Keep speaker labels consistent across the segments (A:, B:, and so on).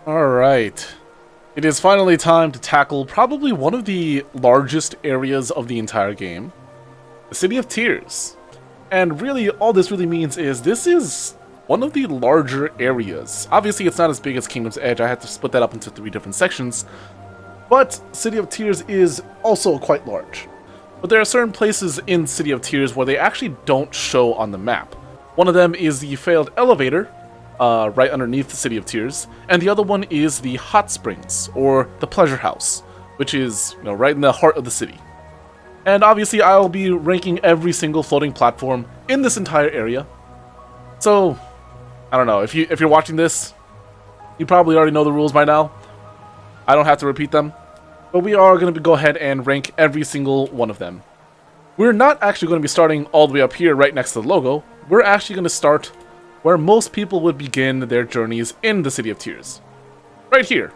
A: Alright. It is finally time to tackle probably one of the largest areas of the entire game. The City of Tears. And really, all this really means is this is one of the larger areas. Obviously, it's not as big as Kingdom's Edge. I had to split that up into 3 different sections. But City of Tears is also quite large. But there are certain places in City of Tears where they actually don't show on the map. One of them is the failed elevator, right underneath the City of Tears, and the other one is the Hot Springs, or the Pleasure House, which is, right in the heart of the city. And obviously I'll be ranking every single floating platform in this entire area. So, I don't know, if you're watching this, you probably already know the rules by now. I don't have to repeat them, but we are going to go ahead and rank every single one of them. We're not actually going to be starting all the way up here right next to the logo. We're actually going to start where most people would begin their journeys in the City of Tears. Right here.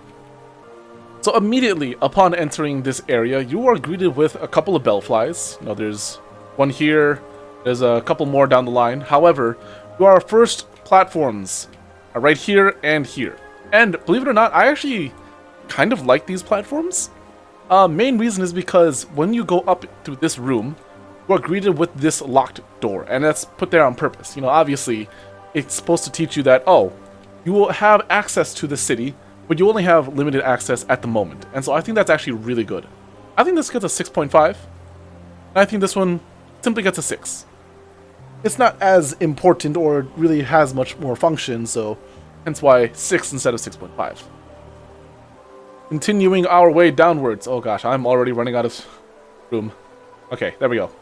A: So immediately upon entering this area, you are greeted with a couple of bellflies. There's one here, there's a couple more down the line. However, your first platforms are right here and here. And believe it or not, I actually kind of like these platforms. Main reason is because when you go up through this room, you are greeted with this locked door, and that's put there on purpose. Obviously, it's supposed to teach you that, you will have access to the city, but you only have limited access at the moment. And so I think that's actually really good. I think this gets a 6.5, and I think this one simply gets a 6. It's not as important or really has much more function, so hence why 6 instead of 6.5. Continuing our way downwards. Oh gosh, I'm already running out of room. Okay, there we go.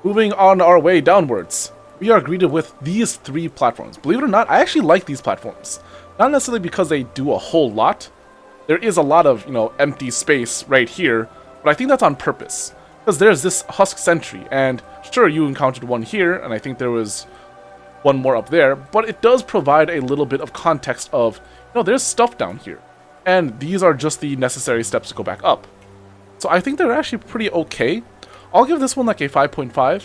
A: Moving on our way downwards, we are greeted with these 3 platforms. Believe it or not, I actually like these platforms. Not necessarily because they do a whole lot. There is a lot of, empty space right here, but I think that's on purpose. Because there's this Husk Sentry, and sure, you encountered one here, and I think there was one more up there, but it does provide a little bit of context of, there's stuff down here. And these are just the necessary steps to go back up. So I think they're actually pretty okay. I'll give this one like a 5.5.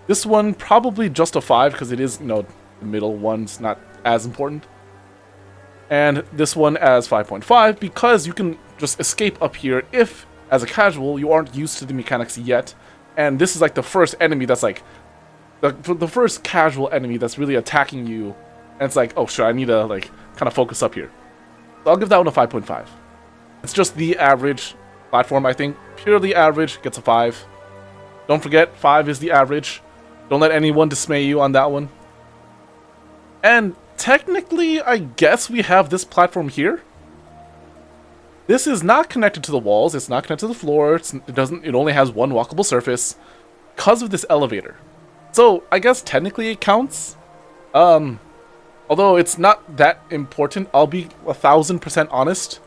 A: This one probably just a 5 because it is, the middle one's not as important. And this one as 5.5 because you can just escape up here if, as a casual, you aren't used to the mechanics yet. And this is like the first enemy that's like, the first casual enemy that's really attacking you. And it's like, oh sure, I need to kind of focus up here. So I'll give that one a 5.5. It's just the average platform, I think. Purely average, gets a 5. Don't forget, 5 is the average. Don't let anyone dismay you on that one. And technically, I guess we have this platform here. This is not connected to the walls. It's not connected to the floor. It only has one walkable surface because of this elevator. So I guess technically it counts. Although it's not that important, I'll be 1000% honest.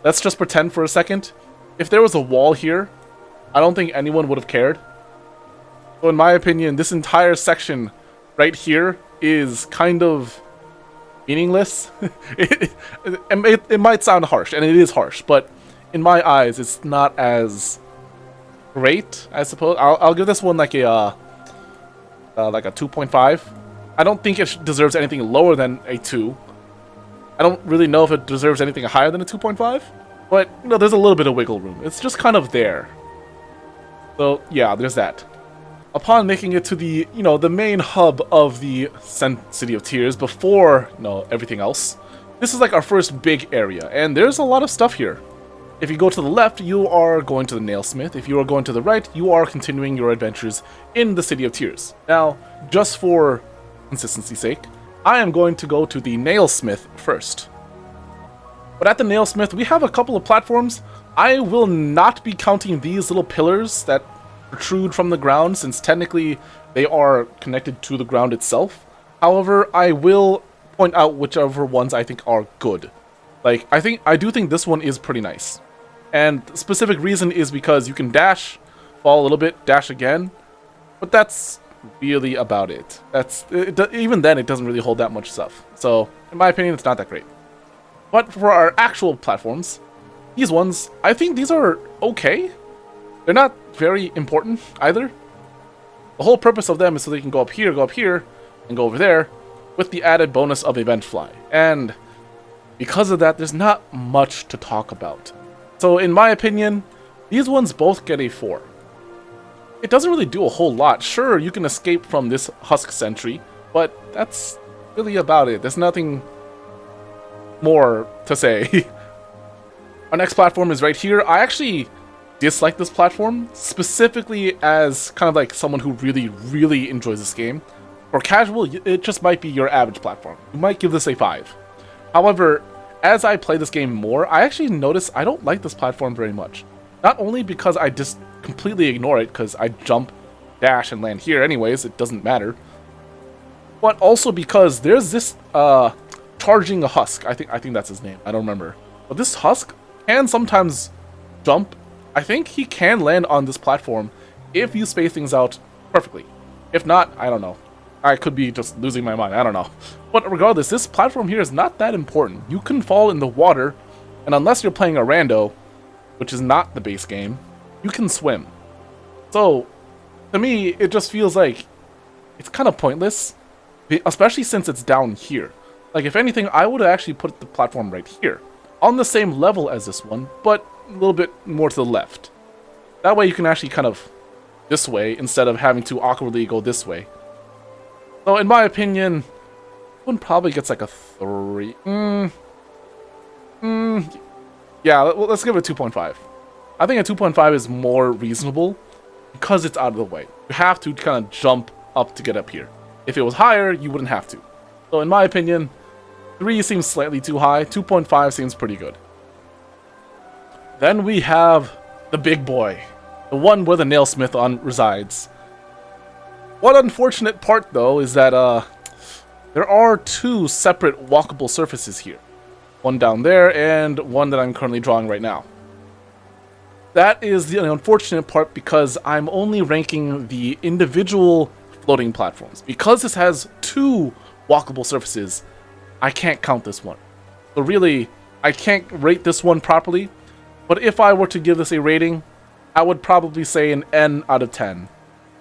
A: Let's just pretend for a second. If there was a wall here, I don't think anyone would have cared. So in my opinion, this entire section right here is kind of meaningless. It might sound harsh, and it is harsh, but in my eyes, it's not as great, I suppose. I'll give this one like a 2.5. I don't think it deserves anything lower than a 2. I don't really know if it deserves anything higher than a 2.5, but there's a little bit of wiggle room. It's just kind of there. So yeah, there's that. Upon making it to the the main hub of the City of Tears before everything else, this is like our first big area, and there's a lot of stuff here. If you go to the left, you are going to the Nailsmith. If you are going to the right, you are continuing your adventures in the City of Tears. Now, just for consistency's sake, I am going to go to the Nailsmith first. But at the Nailsmith, we have a couple of platforms. I will not be counting these little pillars that protrude from the ground, since technically they are connected to the ground itself. However, I will point out whichever ones I think are good. I do think this one is pretty nice. And the specific reason is because you can dash, fall a little bit, dash again, but that's really about it. Even then, it doesn't really hold that much stuff. So, in my opinion, it's not that great. But for our actual platforms, these ones, I think these are okay. They're not very important either. The whole purpose of them is so they can go up here, and go over there, with the added bonus of Event Fly. And Because of that, there's not much to talk about. So in my opinion, these ones both get a 4. It doesn't really do a whole lot. Sure, you can escape from this Husk Sentry, but that's really about it. There's nothing more to say. Our next platform is right here. I actually dislike this platform, specifically as kind of like someone who really, really enjoys this game. For casual, it just might be your average platform. You might give this a 5. However, as I play this game more, I actually notice I don't like this platform very much. Not only because I just completely ignore it, because I jump, dash, and land here anyways, it doesn't matter. But also because there's this, charging a Husk. I think that's his name. I don't remember. But this Husk can sometimes jump. I think he can land on this platform if you space things out perfectly. If not, I don't know. I could be just losing my mind. I don't know. But regardless, this platform here is not that important. You can fall in the water, and unless you're playing a rando, which is not the base game, you can swim. So, to me, it just feels like it's kind of pointless, especially since it's down here. Like, if anything, I would have actually put the platform right here, on the same level as this one, but a little bit more to the left. That way you can actually kind of this way, instead of having to awkwardly go this way. So, in my opinion, one probably gets like a 3. Yeah, let's give it a 2.5. I think a 2.5 is more reasonable because it's out of the way. You have to kind of jump up to get up here. If it was higher, you wouldn't have to. So, in my opinion, 3 seems slightly too high. 2.5 seems pretty good. Then we have the big boy, the one where the nailsmith resides. One unfortunate part, though, is that there are 2 separate walkable surfaces here. One down there, and one that I'm currently drawing right now. That is the unfortunate part because I'm only ranking the individual floating platforms. Because this has 2 walkable surfaces, I can't count this one. So really, I can't rate this one properly. But if I were to give this a rating, I would probably say an N out of 10.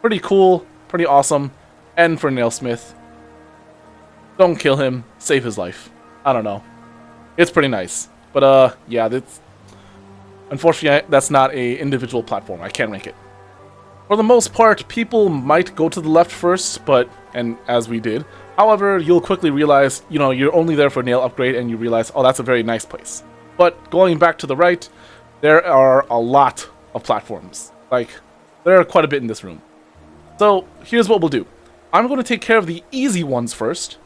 A: Pretty cool. Pretty awesome. N for Nailsmith. Don't kill him. Save his life. I don't know. It's pretty nice. But, yeah, that's... Unfortunately, that's not a individual platform. I can't rank it. For the most part, people might go to the left first, and as we did. However, you'll quickly realize, you know, you're only there for a nail upgrade, and you realize, oh, that's a very nice place. But going back to the right, there are a lot of platforms. Like, there are quite a bit in this room. So, here's what we'll do. I'm going to take care of the easy ones first,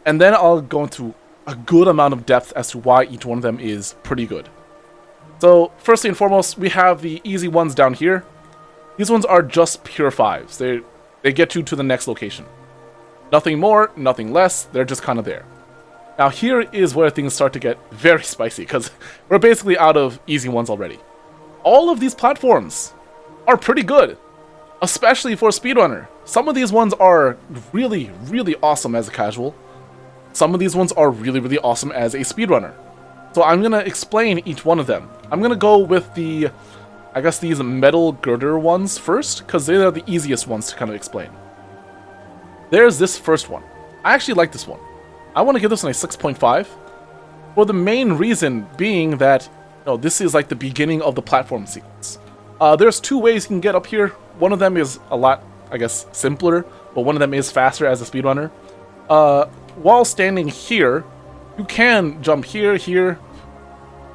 A: and then I'll go into a good amount of depth as to why each one of them is pretty good. So, firstly and foremost, we have the easy ones down here. These ones are just pure 5s. They get you to the next location. Nothing more, nothing less, they're just kind of there. Now, here is where things start to get very spicy, because we're basically out of easy ones already. All of these platforms are pretty good. Especially for a speedrunner. Some of these ones are really, really awesome as a casual. Some of these ones are really, really awesome as a speedrunner. So I'm going to explain each one of them. I'm going to go with the, I guess these metal girder ones first, because they are the easiest ones to kind of explain. There's this first one. I actually like this one. I want to give this one a 6.5. For the main reason being that, you know, this is like the beginning of the platform sequence. There's 2 ways you can get up here. One of them is a lot, I guess, simpler, but one of them is faster as a speedrunner. While standing here, you can jump here, here,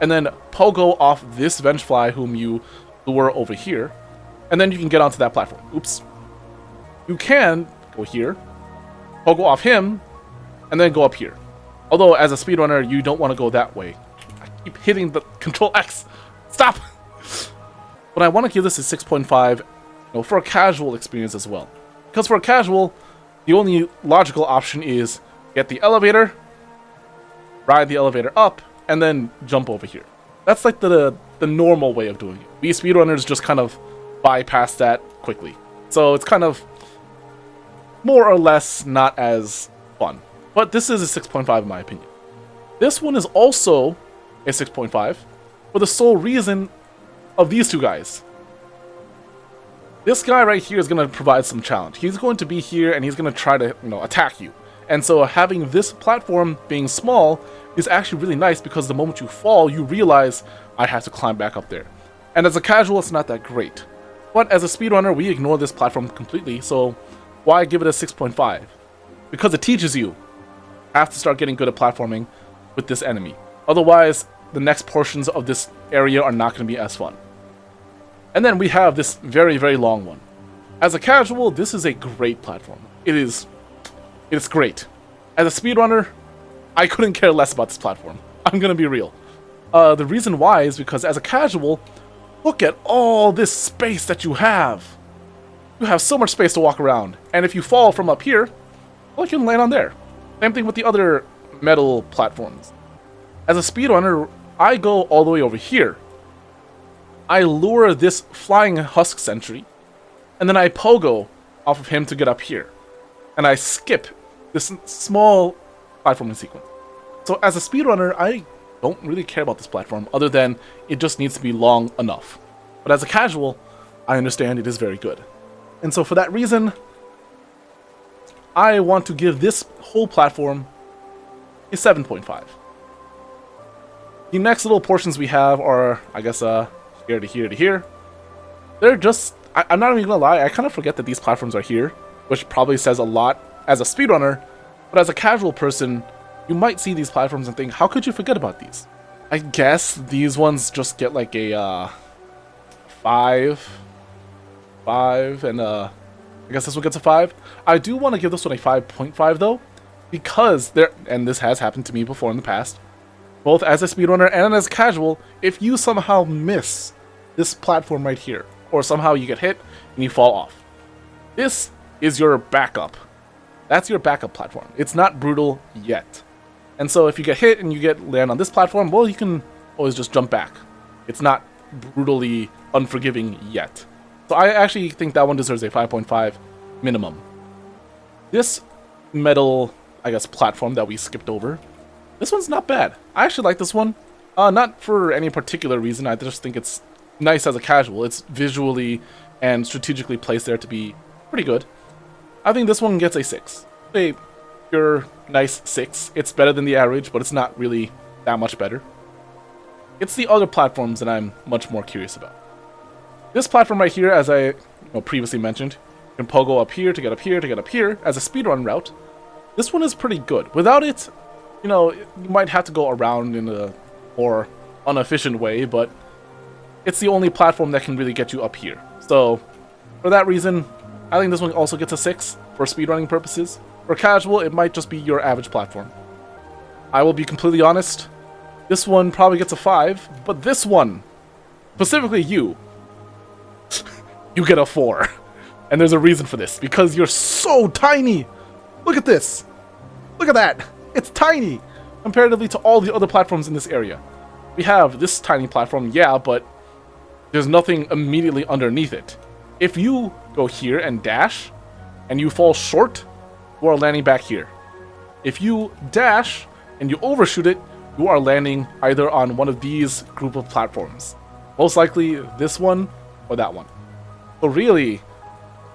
A: and then pogo off this Vengefly whom you lure over here, and then you can get onto that platform. Oops. You can go here, pogo off him, and then go up here. Although, as a speedrunner, you don't want to go that way. I keep hitting the Control X. Stop! But I want to give this a 6.5, you know, for a casual experience as well. Because for a casual, the only logical option is get the elevator, ride the elevator up, and then jump over here. That's like the normal way of doing it. We speedrunners just kind of bypass that quickly. So it's kind of more or less not as fun. But this is a 6.5 in my opinion. This one is also a 6.5 for the sole reason of these 2 guys. This guy right here is going to provide some challenge. He's going to be here and he's going to try to, you know, attack you. And so having this platform being small is actually really nice because the moment you fall, you realize I have to climb back up there. And as a casual, it's not that great. But as a speedrunner, we ignore this platform completely, so why give it a 6.5? Because it teaches you have to start getting good at platforming with this enemy. Otherwise, the next portions of this area are not going to be as fun. And then we have this very, very long one. As a casual, this is a great platform. It's great. As a speedrunner, I couldn't care less about this platform. I'm going to be real. The reason why is because as a casual, look at all this space that you have. You have so much space to walk around. And if you fall from up here, well, you can land on there. Same thing with the other metal platforms. As a speedrunner, I go all the way over here. I lure this flying husk sentry, and then I pogo off of him to get up here. And I skip this small platforming sequence. So as a speedrunner, I don't really care about this platform, other than it just needs to be long enough. But as a casual, I understand it is very good. And so for that reason, I want to give this whole platform a 7.5. The next little portions we have are, I guess, here to here to here. They're just, I'm not even gonna lie, I kind of forget that these platforms are here, which probably says a lot as a speedrunner, but as a casual person, you might see these platforms and think, how could you forget about these? I guess these ones just get like a 5, and I guess this one gets a 5. I do want to give this one a 5.5 though, because and this has happened to me before in the past, both as a speedrunner and as a casual, if you somehow miss this platform right here, or somehow you get hit and you fall off, this is your backup. That's your backup platform. It's not brutal yet. And so if you get hit and you land on this platform, well, you can always just jump back. It's not brutally unforgiving yet. So I actually think that one deserves a 5.5 minimum. This metal, I guess, platform that we skipped over, this one's not bad. I actually like this one. Not for any particular reason, I just think it's nice as a casual. It's visually and strategically placed there to be pretty good. I think this one gets a 6. A pure, nice 6. It's better than the average, but it's not really that much better. It's the other platforms that I'm much more curious about. This platform right here, as I previously mentioned, you can pogo up here to get up here to get up here as a speedrun route. This one is pretty good. Without it, you might have to go around in a more inefficient way, but it's the only platform that can really get you up here. So, for that reason, I think this one also gets a 6 for speedrunning purposes. For casual, it might just be your average platform. I will be completely honest, this one probably gets a 5, but this one, specifically you get a 4. And there's a reason for this, because you're so tiny! Look at this! Look at that! It's tiny! Comparatively to all the other platforms in this area. We have this tiny platform, yeah, but there's nothing immediately underneath it. If you go here and dash, and you fall short, you are landing back here. If you dash, and you overshoot it, you are landing either on one of these group of platforms. Most likely this one, or that one. So really,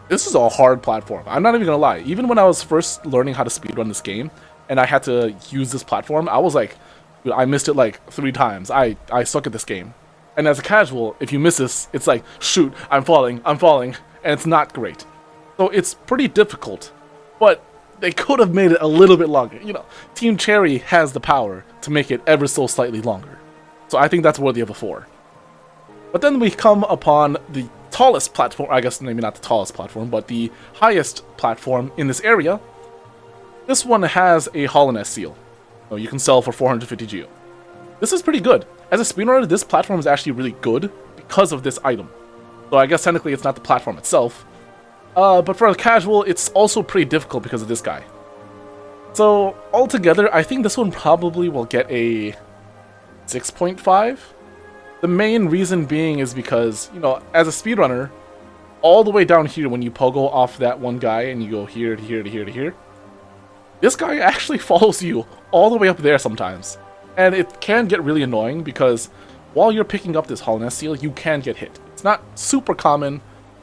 A: this is a hard platform. I'm not even gonna lie. Even when I was first learning how to speedrun this game, and I had to use this platform, I was like, dude, I missed it like 3 times. I suck at this game. And as a casual, if you miss this, it's like, shoot, I'm falling, and it's not great. So it's pretty difficult, but they could have made it a little bit longer. Team Cherry has the power to make it ever so slightly longer. So I think that's worthy of a 4. But then we come upon the tallest platform, I guess maybe not the tallest platform, but the highest platform in this area. This one has a Hollowness seal. So you can sell for 450 geo. This is pretty good. As a speedrunner, this platform is actually really good because of this item. So I guess technically it's not the platform itself. But for a casual, it's also pretty difficult because of this guy. So altogether, I think this one probably will get a 6.5. The main reason being is because, as a speedrunner, all the way down here when you pogo off that one guy and you go here to here to here to here, this guy actually follows you all the way up there sometimes. And it can get really annoying because while you're picking up this Hollowness seal, you can get hit. It's not super common,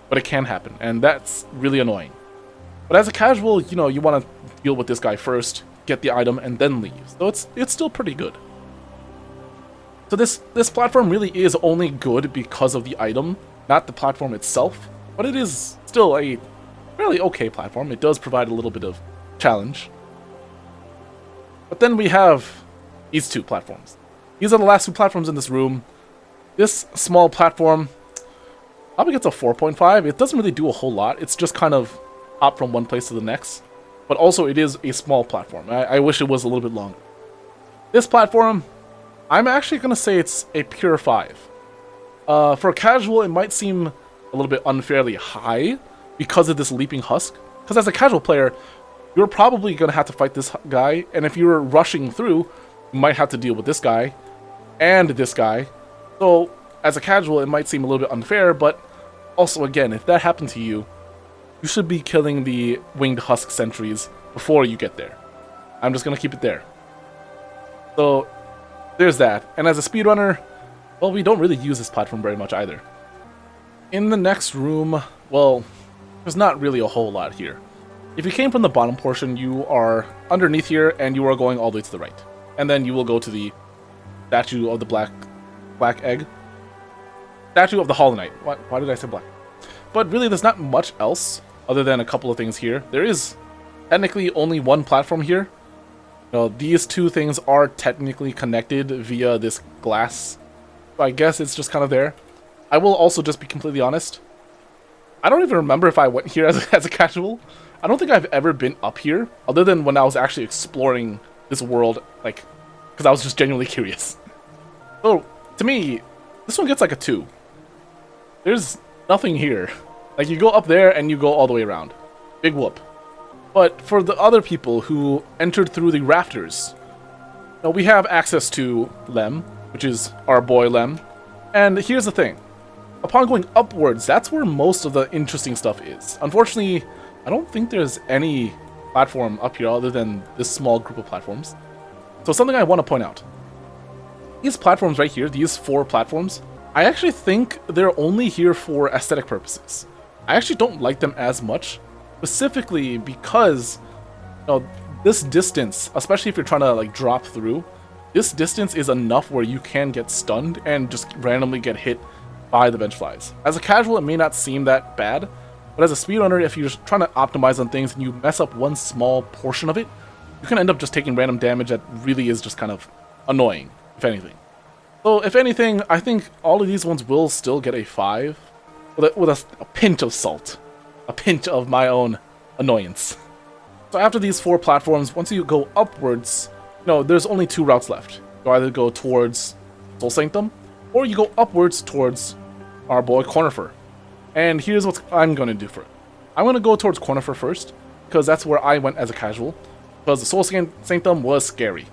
A: but it can happen, and that's really annoying. But as a casual, you want to deal with this guy first, get the item, and then leave. So it's still pretty good. So this platform really is only good because of the item, not the platform itself, but it is still a fairly okay platform. It does provide a little bit of challenge. But then we have these two platforms. These are the last two platforms in this room. This small platform probably gets a 4.5. It doesn't really do a whole lot. It's just kind of hop from one place to the next. But also it is a small platform. I wish it was a little bit longer. This platform, I'm actually going to say it's a pure 5. For a casual, it might seem a little bit unfairly high because of this leaping husk. Because as a casual player, you're probably going to have to fight this guy, and if you're rushing through, you might have to deal with this guy and this guy. So as a casual, it might seem a little bit unfair, but also again, if that happened to you, you should be killing the winged husk sentries before you get there. I'm just going to keep it there. So there's that. And as a speedrunner, well, we don't really use this platform very much either. In the next room, well, there's not really a whole lot here. If you came from the bottom portion, you are underneath here, and you are going all the way to the right. And then you will go to the statue of the black egg. Statue of the Hollow Knight. Why did I say black? But really, there's not much else other than a couple of things here. There is technically only one platform here. You know, these two things are technically connected via this glass. So I guess it's just kind of there. I will also just be completely honest. I don't even remember if I went here as a casual. I don't think I've ever been up here, other than when I was actually exploring this world, like, because I was just genuinely curious. So, to me, this one gets like a 2. There's nothing here. Like, you go up there and you go all the way around. Big whoop. But for the other people who entered through the rafters, now we have access to Lem, which is our boy Lem. And here's the thing. Upon going upwards, that's where most of the interesting stuff is. Unfortunately, I don't think there's any platform up here other than this small group of platforms. So something I want to point out. These platforms right here, these 4 platforms, I actually think they're only here for aesthetic purposes. I actually don't like them as much, specifically because, you know, this distance, especially if you're trying to like drop through, this distance is enough where you can get stunned and just randomly get hit by the bench flies. As a casual, it may not seem that bad, but as a speedrunner, if you're just trying to optimize on things and you mess up one small portion of it, you can end up just taking random damage that really is just kind of annoying, if anything. So, if anything, I think all of these ones will still get a 5, with a pinch of salt. A pinch of my own annoyance. So after these 4 platforms, once you go upwards, you know, there's only 2 routes left. You either go towards Soul Sanctum, or you go upwards towards our boy Cornifer. And here's what I'm going to do for it. I'm going to go towards Cornifer first, because that's where I went as a casual, because the Soul Sanctum was scary.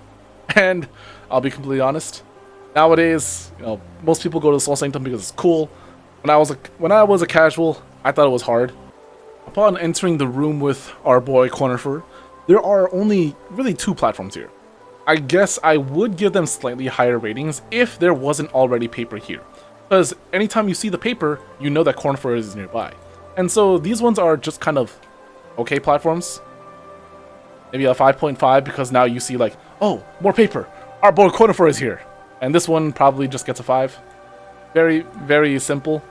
A: And I'll be completely honest, nowadays, you know, most people go to the Soul Sanctum because it's cool. When I was a casual, I thought it was hard. Upon entering the room with our boy Cornifer, there are only really 2 platforms here. I guess I would give them slightly higher ratings if there wasn't already paper here. Because anytime you see the paper, you know that Cornifer is nearby. And so these ones are just kind of okay platforms. Maybe a 5.5 because now you see like, oh, more paper. Our boy Cornifer is here. And this one probably just gets a 5. Very, very simple.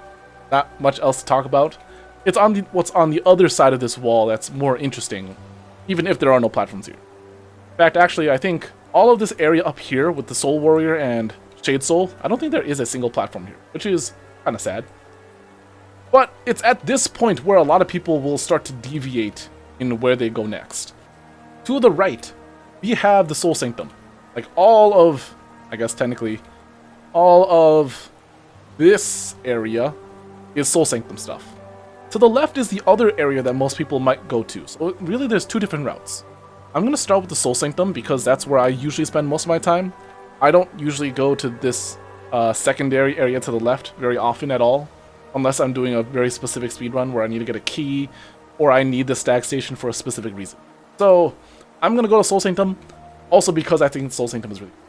A: Not much else to talk about. It's on what's on the other side of this wall that's more interesting, even if there are no platforms here. In fact, actually, I think all of this area up here with the Soul Warrior and Shade Soul, I don't think there is a single platform here, which is kind of sad. But it's at this point where a lot of people will start to deviate in where they go next. To the right, we have the Soul Sanctum. Like all of, I guess technically, all of this area is Soul Sanctum stuff. To the left is the other area that most people might go to. So really there's 2 different routes. I'm going to start with the Soul Sanctum because that's where I usually spend most of my time. I don't usually go to this secondary area to the left very often at all, unless I'm doing a very specific speedrun where I need to get a key or I need the stag station for a specific reason. So I'm going to go to Soul Sanctum, also because I think Soul Sanctum is really cool.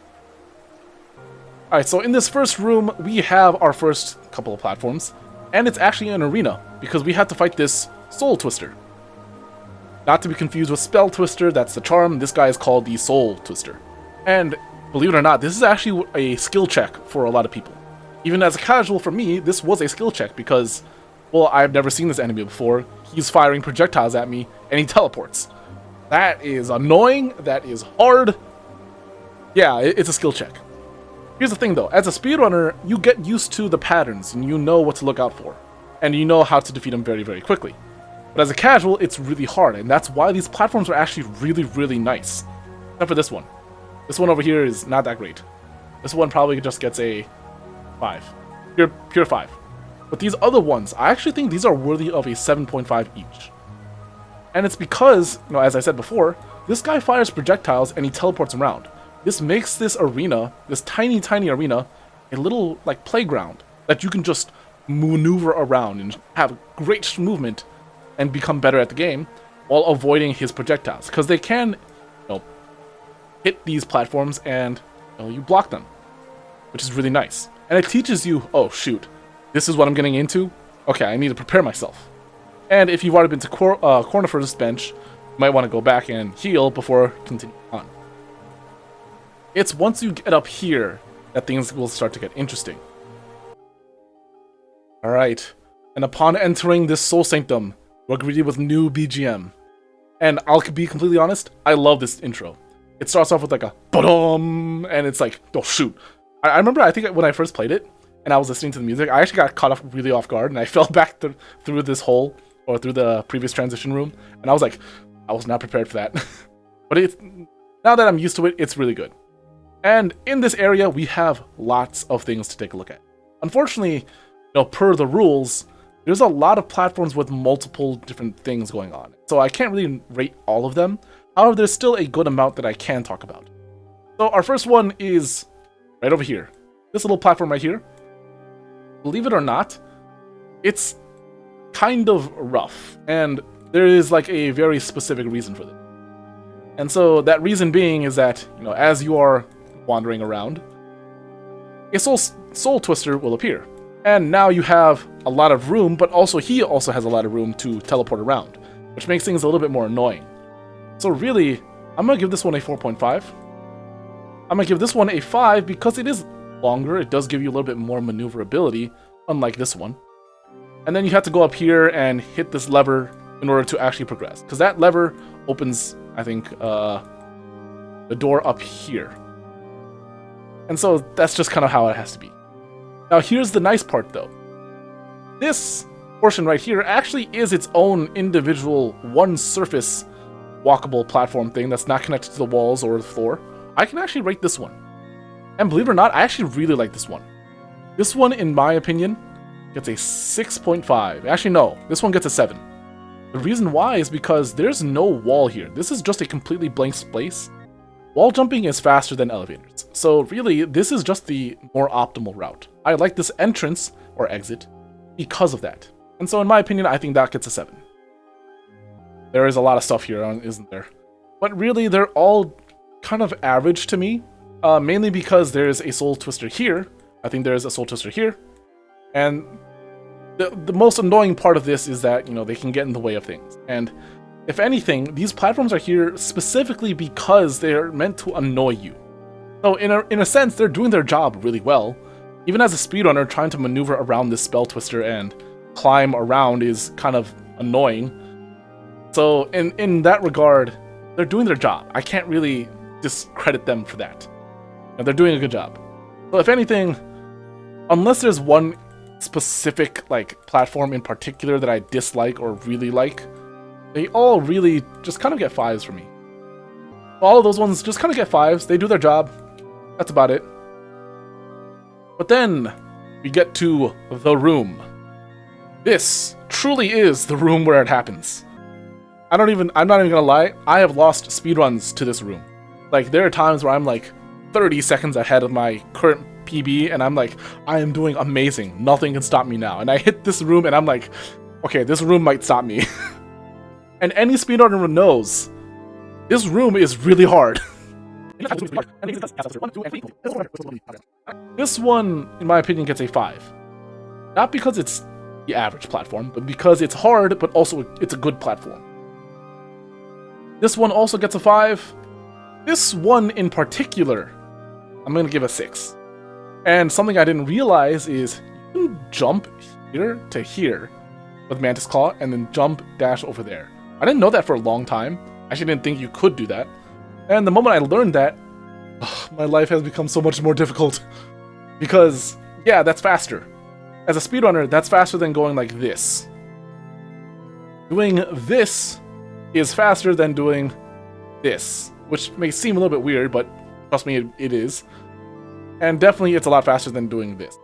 A: Alright, so in this first room, we have our first couple of platforms, and it's actually an arena, because we have to fight this Soul Twister. Not to be confused with Spell Twister, that's the charm. This guy is called the Soul Twister. And believe it or not, this is actually a skill check for a lot of people. Even as a casual, for me, this was a skill check because, well, I've never seen this enemy before. He's firing projectiles at me, and he teleports. That is annoying, that is hard. Yeah, it's a skill check. Here's the thing though, as a speedrunner, you get used to the patterns, and you know what to look out for. And you know how to defeat them very, very quickly. But as a casual, it's really hard, and that's why these platforms are actually really, really nice. Except for this one. This one over here is not that great. This one probably just gets a 5. Pure 5. But these other ones, I actually think these are worthy of a 7.5 each. And it's because, you know, as I said before, this guy fires projectiles and he teleports around. This makes this arena, this tiny, tiny arena, a little, like, playground that you can just maneuver around and have great movement and become better at the game while avoiding his projectiles. Because they can, you know, hit these platforms and, you know, you block them, which is really nice. And it teaches you, oh, shoot, this is what I'm getting into? Okay, I need to prepare myself. And if you've already been to corner for this bench, you might want to go back and heal before continuing on. It's once you get up here that things will start to get interesting. Alright, and upon entering this Soul Sanctum, we're greeted with new BGM. And I'll be completely honest, I love this intro. It starts off with like a ba-dum, and it's like, oh shoot. I remember, I think when I first played it, and I was listening to the music, I actually got caught really off guard, and I fell back through this hole, or through the previous transition room, and I was like, I was not prepared for that. But now that I'm used to it, it's really good. And in this area, we have lots of things to take a look at. Unfortunately, you know, per the rules, there's a lot of platforms with multiple different things going on. So I can't really rate all of them. However, there's still a good amount that I can talk about. So our first one is right over here. This little platform right here. Believe it or not, it's kind of rough. And there is like a very specific reason for this. And so that reason being is that, you know, as you are wandering around, a soul twister will appear. And now you have a lot of room, but also he also has a lot of room to teleport around, which makes things a little bit more annoying. So really, I'm going to give this one a 4.5. I'm going to give this one a 5 because it is longer. It does give you a little bit more maneuverability, unlike this one. And then you have to go up here and hit this lever in order to actually progress. Because that lever opens, I think, the door up here. And so that's just kind of how it has to be. Now here's the nice part though. This portion right here actually is its own individual one surface walkable platform thing that's not connected to the walls or the floor. I can actually rate this one. And believe it or not, I actually really like this one. This one, in my opinion, gets a 6.5. Actually, no, this one gets a 7. The reason why is because there's no wall here. This is just a completely blank space. Wall jumping is faster than elevators. So really, this is just the more optimal route. I like this entrance, or exit, because of that. And so in my opinion, I think that gets a 7. There is a lot of stuff here, isn't there? But really, they're all kind of average to me. Mainly because there's a Soul Twister here. I think there's a Soul Twister here. And the most annoying part of this is that, you know, they can get in the way of things. And if anything, these platforms are here specifically because they're meant to annoy you. So in a sense, they're doing their job really well. Even as a speedrunner, trying to maneuver around this Spell Twister and climb around is kind of annoying. So in that regard, they're doing their job. I can't really discredit them for that. And they're doing a good job. So if anything, unless there's one specific like platform in particular that I dislike or really like, they all really just kind of get 5s for me. All of those ones just kind of get 5s. They do their job. That's about it. But then we get to the room. This truly is the room where it happens. I'm not even gonna lie, I have lost speedruns to this room. Like, there are times where I'm like 30 seconds ahead of my current PB, and I'm like, I am doing amazing. Nothing can stop me now. And I hit this room, and I'm like, okay, this room might stop me. And any speedrunner knows, this room is really hard. This one, in my opinion, gets a 5. Not because it's the average platform, but because it's hard, but also it's a good platform. This one also gets a 5. This one in particular, I'm going to give a 6. And something I didn't realize is you can jump here to here with Mantis Claw and then jump dash over there. I didn't know that for a long time. I actually didn't think you could do that. And the moment I learned that, my life has become so much more difficult. Because, yeah, that's faster. As a speedrunner, that's faster than going like this. Doing this is faster than doing this, which may seem a little bit weird, but trust me, it is. And definitely it's a lot faster than doing this.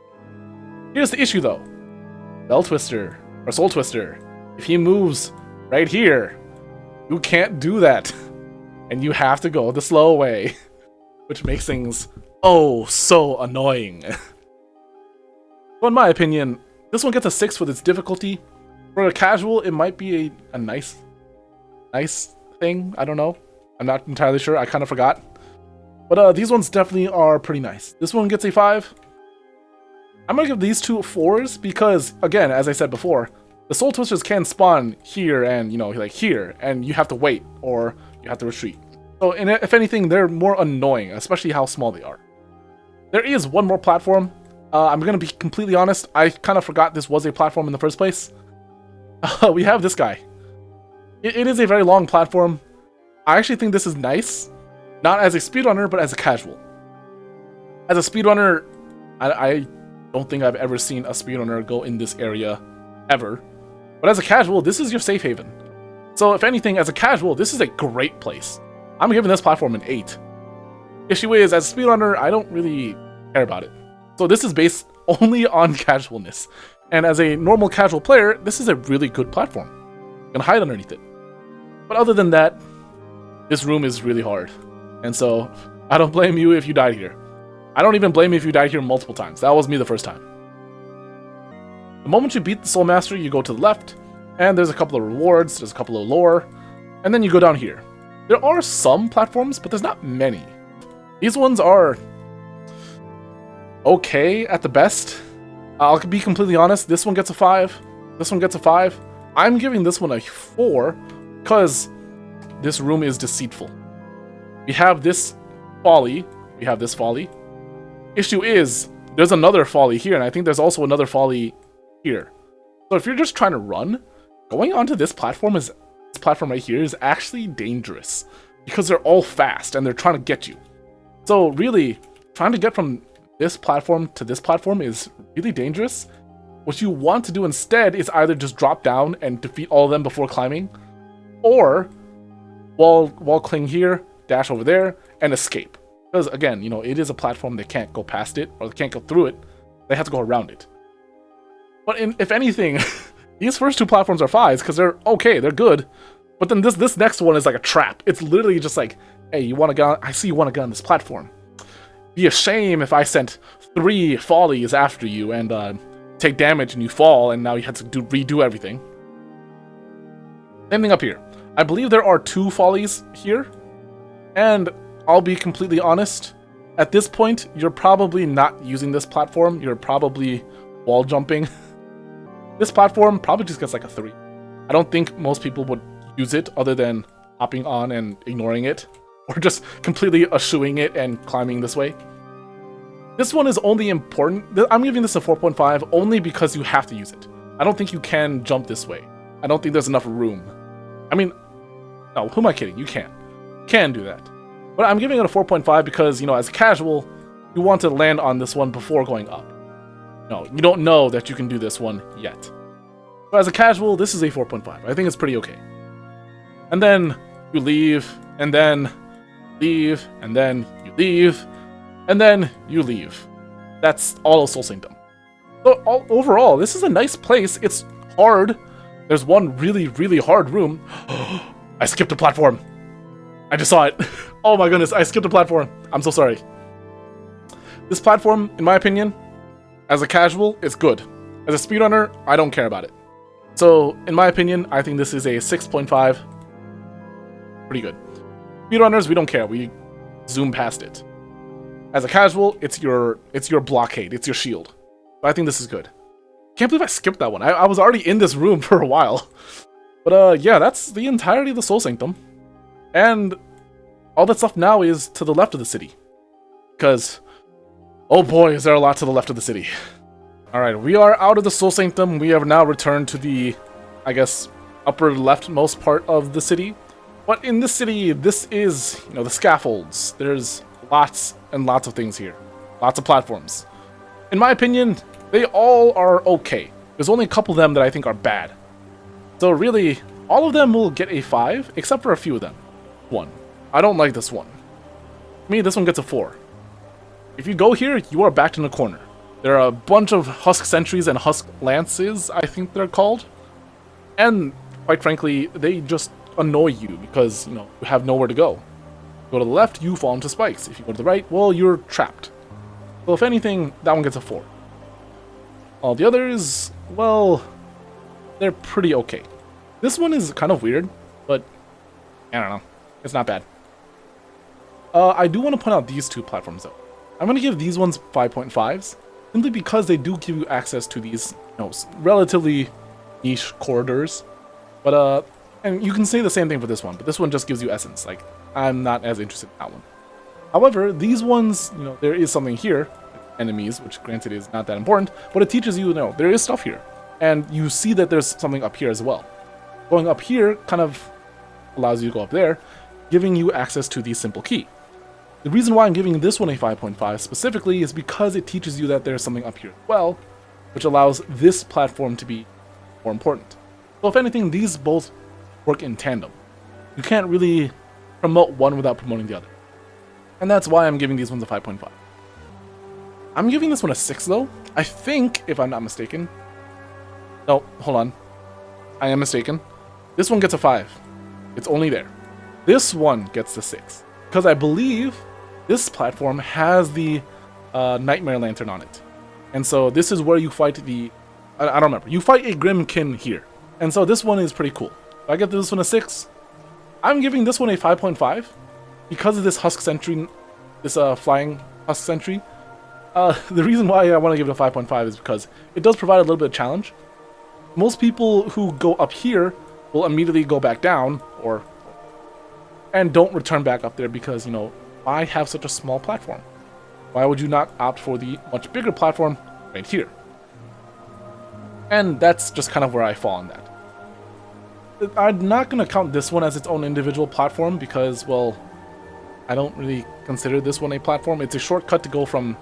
A: Here's the issue though. Bell Twister, or Soul Twister, if he moves right here, you can't do that. And you have to go the slow way, which makes things oh so annoying. So in my opinion, this one gets a 6 with its difficulty. For a casual, it might be a nice thing. I don't know. I'm not entirely sure. I kind of forgot. But these ones definitely are pretty nice. This one gets a 5. I'm going to give these two 4s because, again, as I said before, the Soul Twisters can spawn here and, you know, like here, and you have to wait or you have to retreat. So, if anything, they're more annoying, especially how small they are. There is one more platform. I'm going to be completely honest. I kind of forgot this was a platform in the first place. We have this guy. It is a very long platform. I actually think this is nice. Not as a speedrunner, but as a casual. As a speedrunner, I don't think I've ever seen a speedrunner go in this area, ever. But as a casual, this is your safe haven. So if anything, as a casual, this is a great place. I'm giving this platform an 8. Issue is, as a speedrunner, I don't really care about it. So this is based only on casualness. And as a normal casual player, this is a really good platform. You can hide underneath it. But other than that, this room is really hard. And so, I don't blame you if you died here. I don't even blame you if you died here multiple times. That was me the first time. The moment you beat the Soul Master, you go to the left, and there's a couple of rewards, there's a couple of lore, and then you go down here. There are some platforms, but there's not many. These ones are okay at the best. I'll be completely honest, this one gets a 5, this one gets a 5. I'm giving this one a 4, because this room is deceitful. We have this folly. We have this folly. Issue is, there's another folly here, and I think there's also another folly here. So if you're just trying to run, going onto this platform right here is actually dangerous. Because they're all fast, and they're trying to get you. So really, trying to get from this platform to this platform is really dangerous. What you want to do instead is either just drop down and defeat all of them before climbing, or wall cling here, dash over there, and escape. Because again, you know, it is a platform, they can't go past it, or they can't go through it, they have to go around it. But if anything, these first two platforms are 5s, because they're okay, they're good. But then this next one is like a trap. It's literally just like, hey, you want to get on, I see you want to get on this platform. Be a shame if I sent 3 follies after you and take damage and you fall, and now you have to redo everything. Same thing up here. I believe there are 2 follies here, and I'll be completely honest, at this point, you're probably not using this platform, you're probably wall jumping. This platform probably just gets like a 3. I don't think most people would use it other than hopping on and ignoring it, or just completely eschewing it and climbing this way. This one is only important, I'm giving this a 4.5 only because you have to use it. I don't think you can jump this way. I don't think there's enough room. I mean, no, who am I kidding? You can. You can do that. But I'm giving it a 4.5 because, you know, as a casual, you want to land on this one before going up. No, you don't know that you can do this one yet. But as a casual, this is a 4.5. I think it's pretty okay. And then you leave, and then leave, and then you leave, and then you leave. That's all of Soul Sanctum. So overall, this is a nice place. It's hard. There's one really, really hard room. I skipped a platform. I just saw it. Oh my goodness, I skipped a platform. I'm so sorry. This platform, in my opinion, as a casual, it's good. As a speedrunner, I don't care about it. So, in my opinion, I think this is a 6.5. Pretty good. Speedrunners, we don't care. We zoom past it. As a casual, it's your blockade. It's your shield. But I think this is good. Can't believe I skipped that one. I was already in this room for a while. But yeah, that's the entirety of the Soul Sanctum. And all that stuff now is to the left of the city. Because, oh boy, is there a lot to the left of the city. Alright, we are out of the Sol Sanctum. We have now returned to the, I guess, upper leftmost part of the city. But in this city, this is, the scaffolds. There's lots and lots of things here. Lots of platforms. In my opinion, they all are okay. There's only a couple of them that I think are bad. So really, all of them will get a 5, except for a few of them. 1. I don't like this one. To me, this one gets a 4. If you go here, you are backed in a corner. There are a bunch of Husk Sentries and Husk Lances, I think they're called. And, quite frankly, they just annoy you because, you have nowhere to go. Go to the left, you fall into spikes. If you go to the right, well, you're trapped. So if anything, that one gets a 4. All the others, well, they're pretty okay. This one is kind of weird, but I don't know. It's not bad. I do want to point out these two platforms, though. I'm going to give these ones 5.5s, simply because they do give you access to these, relatively niche corridors. But, and you can say the same thing for this one, but this one just gives you essence. Like, I'm not as interested in that one. However, these ones, there is something here, enemies, which granted is not that important, but it teaches you, there is stuff here. And you see that there's something up here as well. Going up here kind of allows you to go up there, giving you access to the simple key. The reason why I'm giving this one a 5.5 specifically is because it teaches you that there's something up here as well, which allows this platform to be more important. So if anything, these both work in tandem. You can't really promote one without promoting the other. And that's why I'm giving these ones a 5.5. I'm giving this one a 6 though. I think, if I'm not mistaken. No, hold on. I am mistaken. This one gets a 5. It's only there. This one gets the 6. Because I believe this platform has the Nightmare Lantern on it. And so this is where you fight the... I don't remember. You fight a Grimkin here. And so this one is pretty cool. If I get this one a 6, I'm giving this one a 5.5. Because of this Husk Sentry, this flying Husk Sentry. The reason why I want to give it a 5.5 is because it does provide a little bit of challenge. Most people who go up here will immediately go back down, and don't return back up there because, why have such a small platform? Why would you not opt for the much bigger platform right here? And that's just kind of where I fall on that. I'm not going to count this one as its own individual platform because, well, I don't really consider this one a platform. It's a shortcut to go from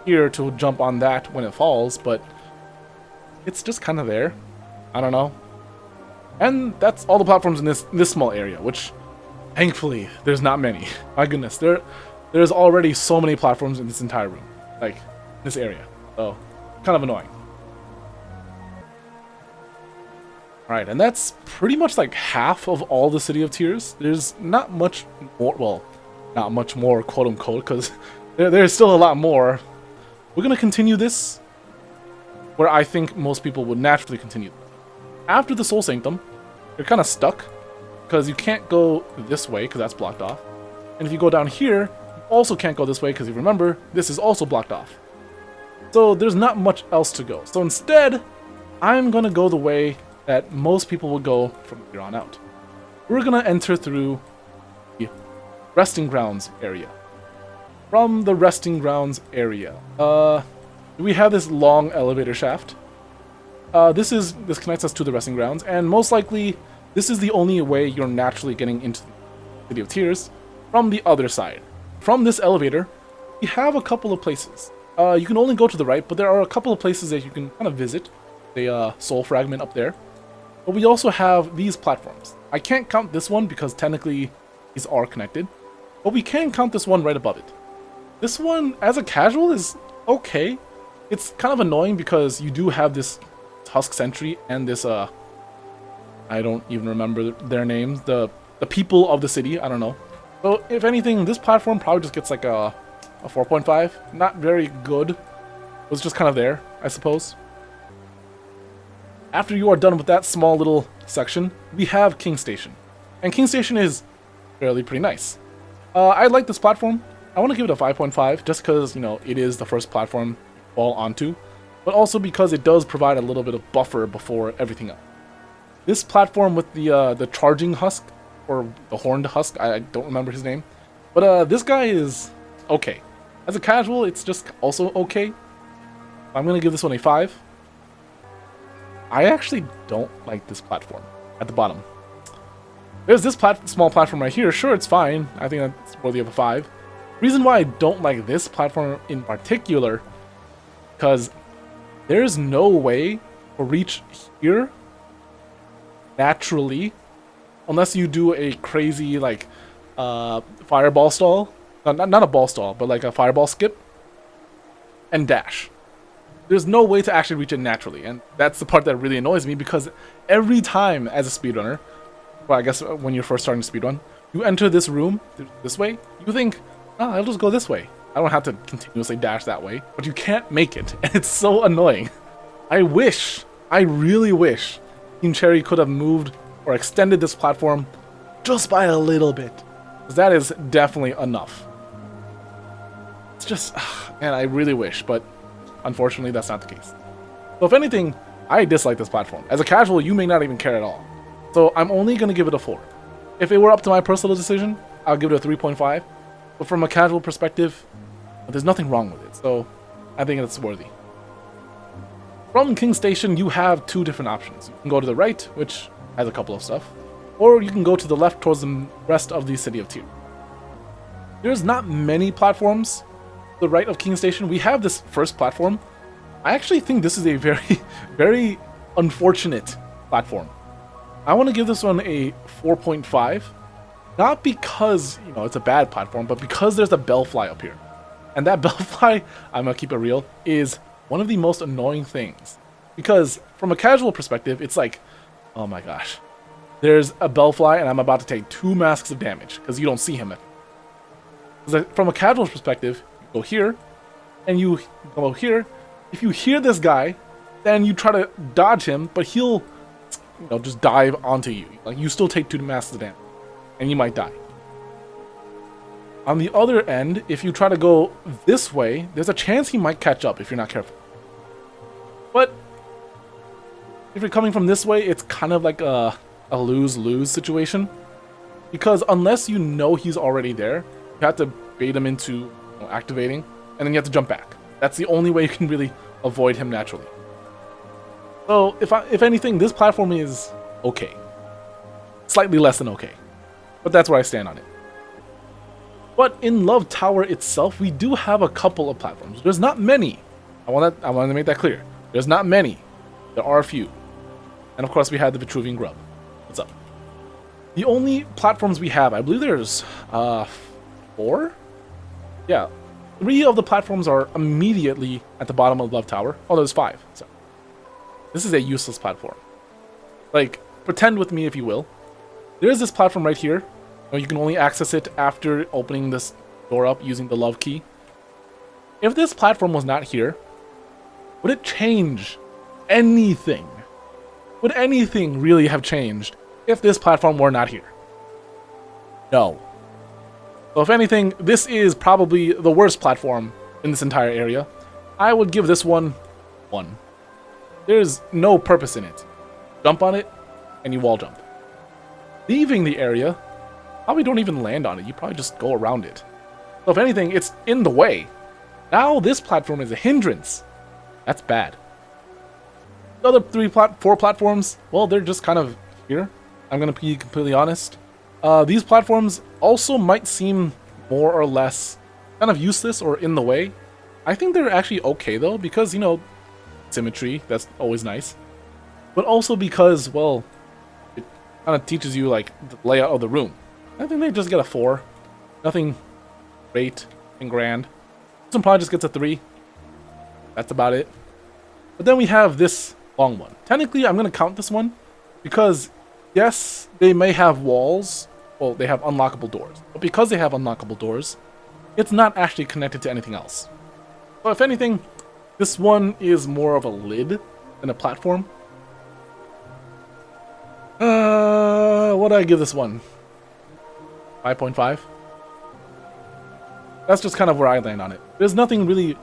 A: here to jump on that when it falls, but it's just kind of there. I don't know. And that's all the platforms in this small area, which thankfully there's not many. My goodness, there's already so many platforms in this entire room, like this area. So kind of annoying. Alright, and that's pretty much like half of all the City of Tears. There's not much more, well, not much more, quote unquote, because there's still a lot more. We're going to continue this where I think most people would naturally continue. After the Sol Sanctum, you're kind of stuck because you can't go this way because that's blocked off. And if you go down here, you also can't go this way because you remember, this is also blocked off. So there's not much else to go. So instead, I'm going to go the way that most people will go from here on out. We're going to enter through the Resting Grounds area. From the Resting Grounds area, we have this long elevator shaft. This connects us to the Resting Grounds, and most likely, this is the only way you're naturally getting into the City of Tears from the other side. From this elevator, we have a couple of places. You can only go to the right, but there are a couple of places that you can kind of visit. The Soul Fragment up there. But we also have these platforms. I can't count this one because technically these are connected, but we can count this one right above it. This one, as a casual, is okay. It's kind of annoying because you do have this Husk Sentry and this, I don't even remember their names, the people of the city, I don't know. So, if anything, this platform probably just gets like a 4.5. Not very good. It was just kind of there, I suppose. After you are done with that small little section, we have King Station. And King Station is fairly pretty nice. I like this platform. I want to give it a 5.5 just because, it is the first platform you fall onto. But also because it does provide a little bit of buffer before everything else. This platform with the charging husk or the Horned Husk. I don't remember his name. But this guy is okay. As a casual, it's just also okay. I'm going to give this one a 5. I actually don't like this platform at the bottom. There's this small platform right here. Sure, it's fine. I think that's worthy of a 5. Reason why I don't like this platform in particular, because there's no way to reach here naturally unless you do a crazy like fireball stall. Not a ball stall, but like a fireball skip and dash. There's no way to actually reach it naturally, and that's the part that really annoys me, because every time as a speedrunner, well, I guess when you're first starting to speedrun, you enter this room this way, you think, oh, I'll just go this way. I don't have to continuously dash that way, but you can't make it, and it's so annoying. I really wish Team Cherry could have moved or extended this platform just by a little bit, because that is definitely enough. It's just, man, I really wish, but unfortunately, that's not the case. So if anything, I dislike this platform. As a casual, you may not even care at all. So I'm only going to give it a 4. If it were up to my personal decision, I'll give it a 3.5. But from a casual perspective, there's nothing wrong with it. So I think it's worthy. From King Station, you have 2 different options. You can go to the right, which has a couple of stuff, or you can go to the left towards the rest of the City of Tear. There's not many platforms to the right of King Station. We have this first platform. I actually think this is a very, very unfortunate platform. I want to give this one a 4.5. Not because, you know, it's a bad platform, but because there's a bellfly up here. And that bellfly, I'm going to keep it real, is one of the most annoying things. Because from a casual perspective, it's like, oh my gosh, there's a bellfly and I'm about to take 2 masks of damage because you don't see him. From a casual perspective, you go here and you go here. If you hear this guy, then you try to dodge him, but he'll, you know, just dive onto you. Like, you still take 2 masks of damage and you might die. On the other end, if you try to go this way, there's a chance he might catch up if you're not careful. But if you're coming from this way, it's kind of like a lose-lose situation. Because unless you know he's already there, you have to bait him into, you know, activating, and then you have to jump back. That's the only way you can really avoid him naturally. So if anything, this platform is okay. Slightly less than okay. But that's where I stand on it. But in Love Tower itself, we do have a couple of platforms. There's not many. I want to make that clear. There's not many. There are a few. And of course, we had the Vitruvian Grub. What's up? The only platforms we have, I believe there's 4? Yeah. 3 of the platforms are immediately at the bottom of Love Tower. Oh, there's 5. So this is a useless platform. Like, pretend with me if you will. There is this platform right here. You can only access it after opening this door up using the love key. If this platform was not here, would it change anything? Would anything really have changed if this platform were not here? No. So if anything, this is probably the worst platform in this entire area. I would give this one 1. There's no purpose in it. Jump on it, and you wall jump. Leaving the area, probably don't even land on it. You probably just go around it. So if anything, it's in the way. Now this platform is a hindrance. That's bad. The other 4 platforms, well, they're just kind of here. I'm going to be completely honest. These platforms also might seem more or less kind of useless or in the way. I think they're actually okay, though, because, you know, symmetry, that's always nice. But also because, well, it kind of teaches you, like, the layout of the room. I think they just get a 4. Nothing great and grand. This one probably just gets a 3. That's about it. But then we have this long one. Technically, I'm going to count this one because, yes, they may have walls. Well, they have unlockable doors. But because they have unlockable doors, it's not actually connected to anything else. So if anything, this one is more of a lid than a platform. What do I give this one? 5.5? That's just kind of where I land on it. There's nothing really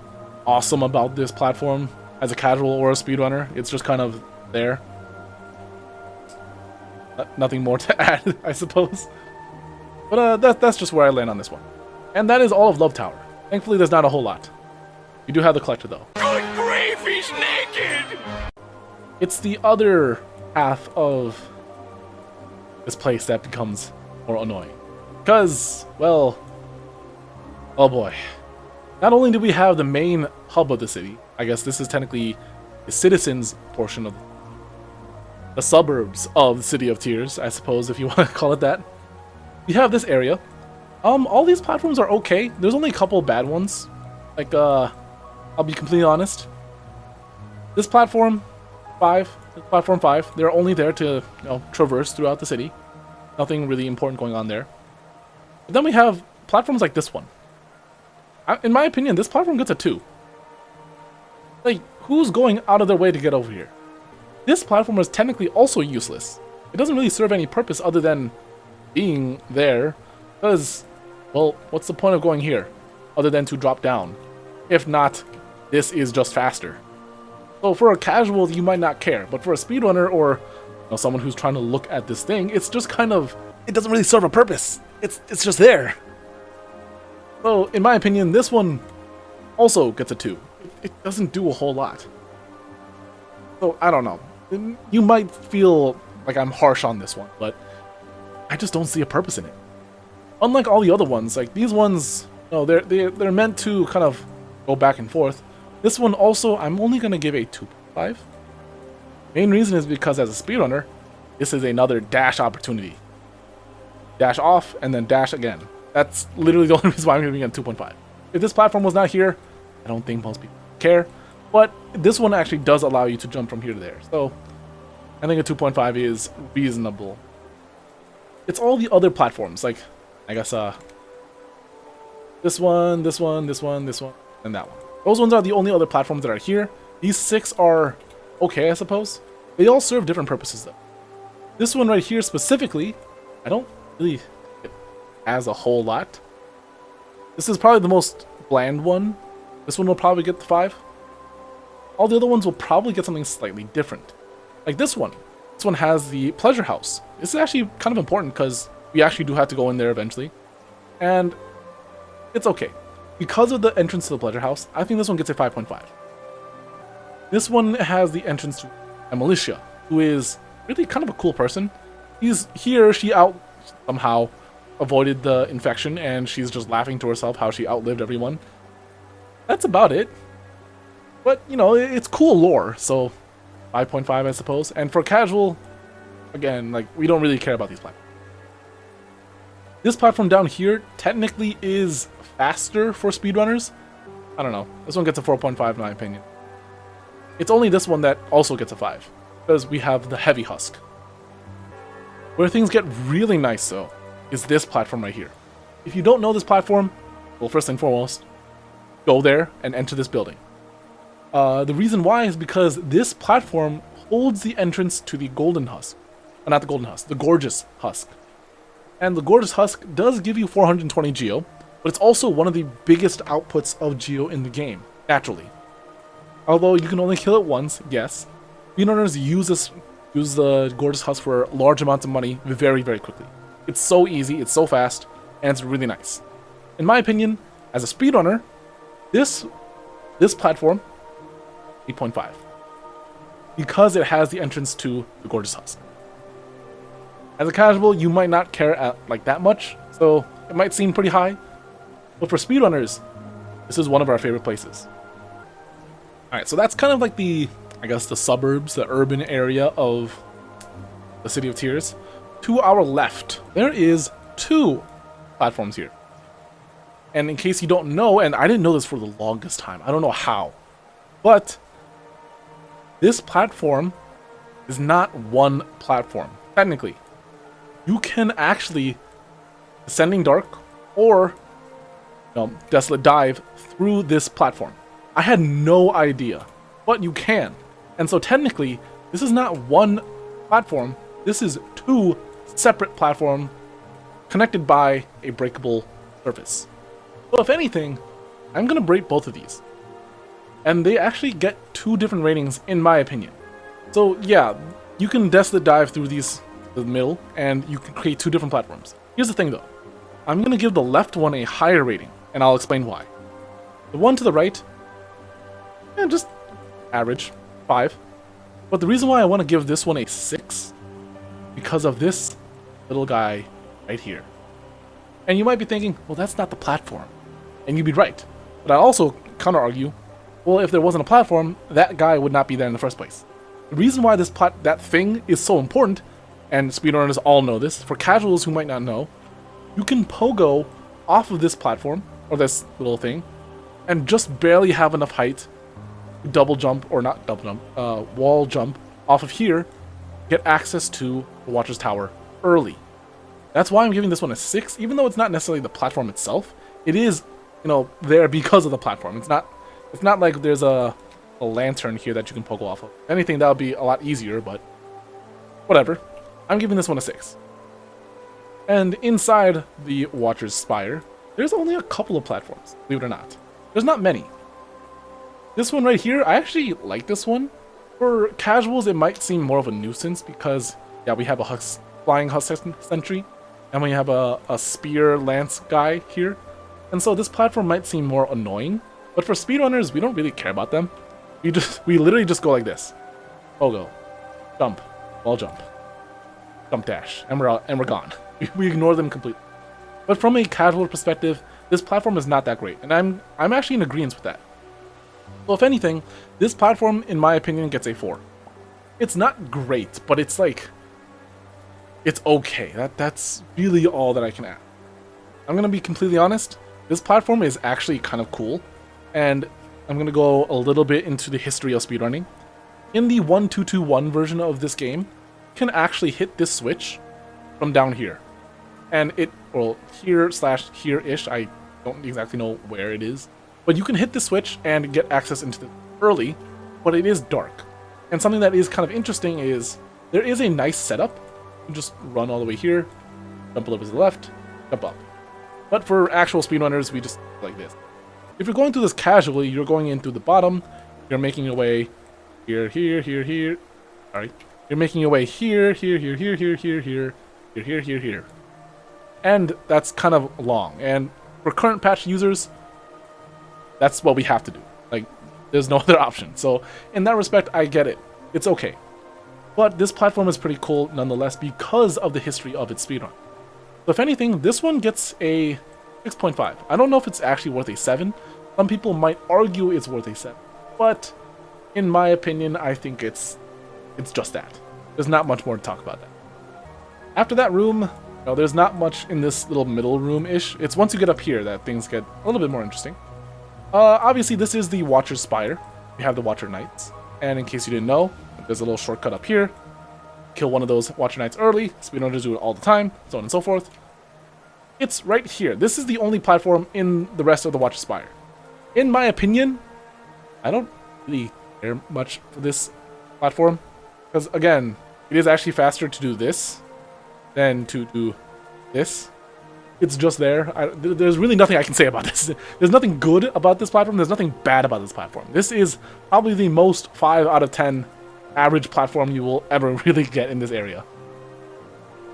A: awesome about this platform as a casual or a speedrunner. It's just kind of there. Nothing more to add, I suppose. But that's just where I land on this one. And that is all of Love Tower. Thankfully, there's not a whole lot. You do have the collector, though.
B: Good grief, he's naked!
A: It's the other half of this place that becomes more annoying. Because, well, oh boy. Not only do we have the main hub of the city, I guess this is technically the citizens portion of the suburbs of the City of Tears, I suppose, if you want to call it that. We have this area. All these platforms are okay. There's only a couple bad ones. Like, I'll be completely honest. This platform 5, they're only there to, traverse throughout the city. Nothing really important going on there. But then we have platforms like this one. In my opinion, this platform gets a 2. Like, who's going out of their way to get over here? This platform is technically also useless. It doesn't really serve any purpose other than being there. Because, well, what's the point of going here? Other than to drop down. If not, this is just faster. So for a casual, you might not care. But for a speedrunner or someone who's trying to look at this thing, it's just kind of... It doesn't really serve a purpose. It's just there. So, in my opinion, this one also gets a 2. It doesn't do a whole lot. So, I don't know. You might feel like I'm harsh on this one, but I just don't see a purpose in it. Unlike all the other ones, like these ones, they're meant to kind of go back and forth. This one also, I'm only going to give a 2.5. Main reason is because as a speedrunner, this is another dash opportunity. Dash off and then dash again. That's literally the only reason why I'm giving it a 2.5. If this platform was not here, I don't think most people care. But this one actually does allow you to jump from here to there. So I think a 2.5 is reasonable. It's all the other platforms, like I guess this one, this one, this one, this one, and that one. Those ones are the only other platforms that are here. These 6 are okay, I suppose. They all serve different purposes though. This one right here specifically, I don't really get as a whole lot. This is probably the most bland one. This one will probably get the 5. All the other ones will probably get something slightly different. Like this one. This one has the pleasure house. This is actually kind of important because we actually do have to go in there eventually. And it's okay. Because of the entrance to the pleasure house, I think this one gets a 5.5. This one has the entrance to Emilicia, who is really kind of a cool person. She somehow avoided the infection, and she's just laughing to herself how she outlived everyone. That's about it. But, it's cool lore, so 5.5 I suppose. And for casual, again, like, we don't really care about these platforms. This platform down here technically is faster for speedrunners. I don't know. This one gets a 4.5 in my opinion. It's only this one that also gets a 5, because we have the heavy husk. Where things get really nice, though, is this platform right here. If you don't know this platform, well, first and foremost, go there and enter this building. The reason why is because this platform holds the entrance to the golden husk. Not the golden husk, the gorgeous husk. And the gorgeous husk does give you 420 geo, but it's also one of the biggest outputs of geo in the game, naturally. Although you can only kill it once, yes, speedrunners use the gorgeous husk for large amounts of money very, very quickly. It's so easy, it's so fast, and it's really nice. In my opinion, as a speedrunner, this platform, 8.5. Because it has the entrance to the gorgeous husk. As a casual, you might not care like that much, so it might seem pretty high. But for speedrunners, this is one of our favorite places. Alright, so that's kind of like the suburbs, the urban area of the City of Tears. To our left, there is 2 platforms here. And in case you don't know, and I didn't know this for the longest time, I don't know how, but this platform is not one platform, technically. You can actually Ascending Dark or Desolate Dive through this platform. I had no idea, but you can. And so technically, this is not one platform, this is 2 separate platforms connected by a breakable surface. So if anything, I'm going to break both of these. And they actually get 2 different ratings in my opinion. So yeah, you can Desolate Dive through these the middle, and you can create 2 different platforms. Here's the thing though. I'm going to give the left one a higher rating, and I'll explain why. The one to the right, just average, 5. But the reason why I want to give this one a 6, because of this little guy right here. And you might be thinking, well, that's not the platform. And you'd be right. But I also counter-argue, well, if there wasn't a platform, that guy would not be there in the first place. The reason why that thing is so important, and speedrunners all know this, for casuals who might not know, you can pogo off of this platform, or this little thing, and just barely have enough height to double jump, or not double jump, wall jump off of here, get access to the Watcher's Tower early. That's why I'm giving this one a 6, even though it's not necessarily the platform itself. It is, there because of the platform. It's not like there's a lantern here that you can pogo off of. If anything, that would be a lot easier, but whatever. I'm giving this one a 6. And inside the Watcher's Spire, there's only a couple of platforms, believe it or not. There's not many. This one right here, I actually like this one. For casuals, it might seem more of a nuisance because, yeah, we have a flying husk sentry, and we have a spear lance guy here. And so this platform might seem more annoying, but for speedrunners, we don't really care about them. We literally just go like this. Pogo. Jump. Wall jump. Jump dash. And we're gone. We ignore them completely. But from a casual perspective, this platform is not that great, and I'm actually in agreement with that. So if anything, this platform, in my opinion, gets a 4. It's not great, but it's it's okay. That's really all that I can add. I'm gonna be completely honest. This platform is actually kind of cool, and I'm gonna go a little bit into the history of speedrunning. In the 1.2.2.1 version of this game, you can actually hit this switch from down here. And here/here-ish, I don't exactly know where it is. But you can hit the switch and get access into the early, but it is dark. And something that is kind of interesting is there is a nice setup. You just run all the way here, jump a little bit to the left, jump up. But for actual speedrunners, we just like this. If you're going through this casually, you're going in through the bottom, you're making your way here, here, here, here. Sorry. You're making your way here, here, here, here, here, here, here, here, here, here, here. And that's kind of long. And for current patch users, that's what we have to do. There's no other option. So in that respect, I get it. It's okay. But this platform is pretty cool nonetheless because of the history of its speedrun. So if anything, this one gets a 6.5. I don't know if it's actually worth a 7. Some people might argue it's worth a 7. But in my opinion, I think it's just that. There's not much more to talk about that. After that room, there's not much in this little middle room-ish. It's once you get up here that things get a little bit more interesting. Obviously, this is the Watcher's Spire. We have the Watcher Knights. And in case you didn't know, there's a little shortcut up here. Kill one of those Watcher Knights early. Speedrunners do it all the time, so on and so forth. It's right here. This is the only platform in the rest of the Watcher's Spire. In my opinion, I don't really care much for this platform. Because, again, it is actually faster to do this than to do this. It's just there. There's really nothing I can say about this. There's nothing good about this platform. There's nothing bad about this platform. This is probably the most 5 out of 10 average platform you will ever really get in this area.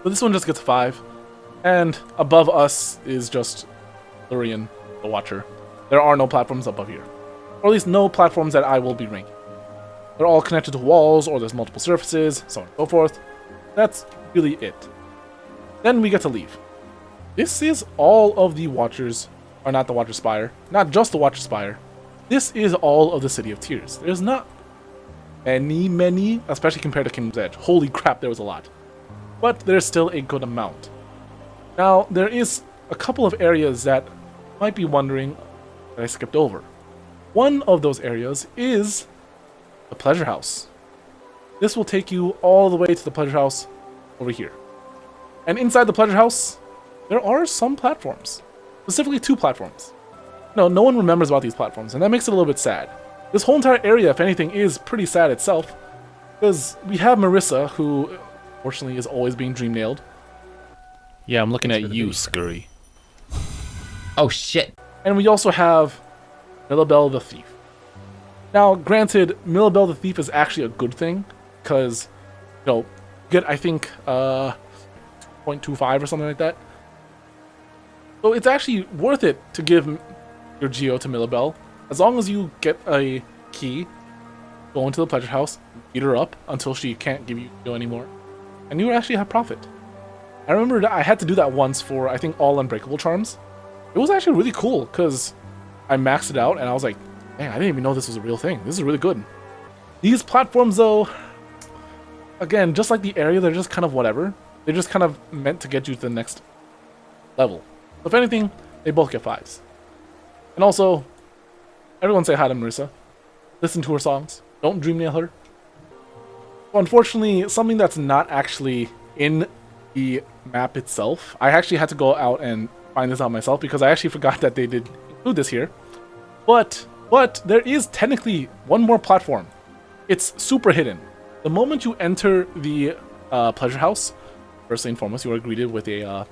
A: So this one just gets 5. And above us is just Lurian, the Watcher. There are no platforms above here. Or at least no platforms that I will be ranking. They're all connected to walls, or there's multiple surfaces, so on and so forth. That's really it. Then we get to leave. This is all of the Watchers, or not the Watcher Spire, not just the Watcher Spire. This is all of the City of Tears. There's not many, especially compared to Kingdom's Edge. Holy crap, there was a lot. But there's still a good amount. Now, there is a couple of areas that you might be wondering that I skipped over. One of those areas is the Pleasure House. This will take you all the way to the Pleasure House over here. And inside the Pleasure House, there are some platforms. Specifically 2 platforms. No one remembers about these platforms, and that makes it a little bit sad. This whole entire area, if anything, is pretty sad itself. Because we have Marissa, who, fortunately, is always being dream nailed.
C: Yeah, I'm looking at you, Scurry.
D: Oh, shit.
A: And we also have Millabelle the Thief. Now, granted, Millabelle the Thief is actually a good thing, because, get, I think, 0.25 or something like that. So it's actually worth it to give your Geo to Millabelle. As long as you get a key, go into the Pleasure House, beat her up until she can't give you Geo anymore, and you actually have profit. I remember that I had to do that once for, I think, all Unbreakable Charms. It was actually really cool, because I maxed it out, and I was like, dang, I didn't even know this was a real thing. This is really good. These platforms, though, again, just like the area, they're just kind of whatever. They're just kind of meant to get you to the next level. So if anything, they both get 5s. And also, everyone say hi to Marissa. Listen to her songs. Don't dream nail her. Well, unfortunately, something that's not actually in the map itself, I actually had to go out and find this out myself because I actually forgot that they did include this here. But there is technically one more platform. It's super hidden. The moment you enter the Pleasure House, first and foremost, you are greeted with a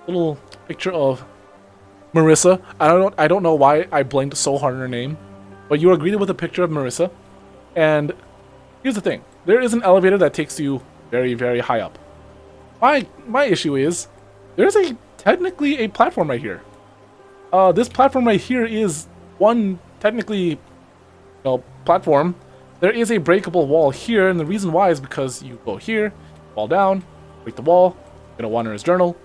A: little picture of Marissa. I don't know why I blanked so hard on her name, but you are greeted with a picture of Marissa. And here's the thing: there is an elevator that takes you very, very high up. My issue is there's technically a platform right here. This platform right here is one technically platform. There is a breakable wall here, and the reason why is because you go here, fall down, break the wall, get a Wanderer's Journal.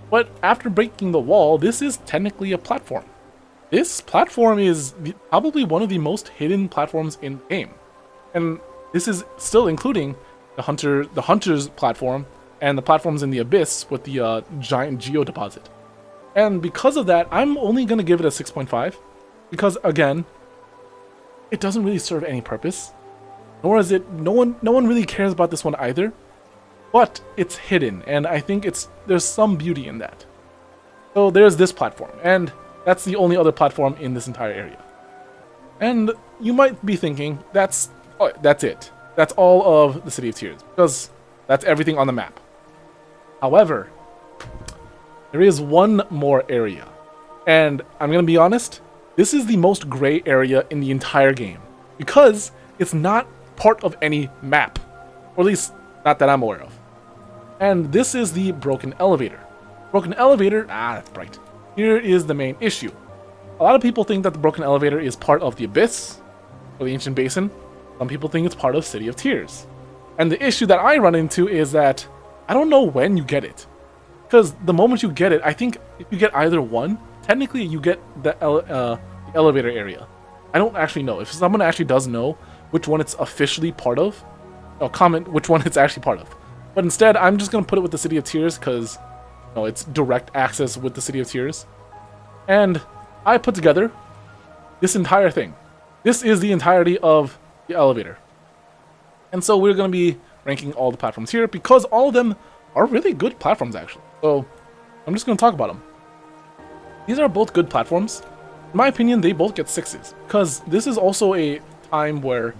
A: But after breaking the wall, this is technically a platform. This platform is probably one of the most hidden platforms in the game. And this is still including the Hunter's platform and the platforms in the Abyss with the giant Geo deposit. And because of that, I'm only going to give it a 6.5. Because, again, it doesn't really serve any purpose. Nor is it... No one really cares about this one either. But it's hidden, and I think there's some beauty in that. So there's this platform, and that's the only other platform in this entire area. And you might be thinking, that's it. That's all of the City of Tears, because that's everything on the map. However, there is one more area. And I'm going to be honest, this is the most gray area in the entire game, because it's not part of any map. Or at least, not that I'm aware of. And this is the Broken Elevator. Broken Elevator, that's bright. Here is the main issue. A lot of people think that the Broken Elevator is part of the Abyss, or the Ancient Basin. Some people think it's part of City of Tears. And the issue that I run into is that I don't know when you get it. Because the moment you get it, I think if you get either one, technically you get the elevator area. I don't actually know. If someone actually does know which one it's officially part of, I'll comment which one it's actually part of. But instead, I'm just going to put it with the City of Tears because it's direct access with the City of Tears. And I put together this entire thing. This is the entirety of the elevator. And so we're going to be ranking all the platforms here because all of them are really good platforms, actually. So I'm just going to talk about them. These are both good platforms. In my opinion, they both get 6s because this is also a time where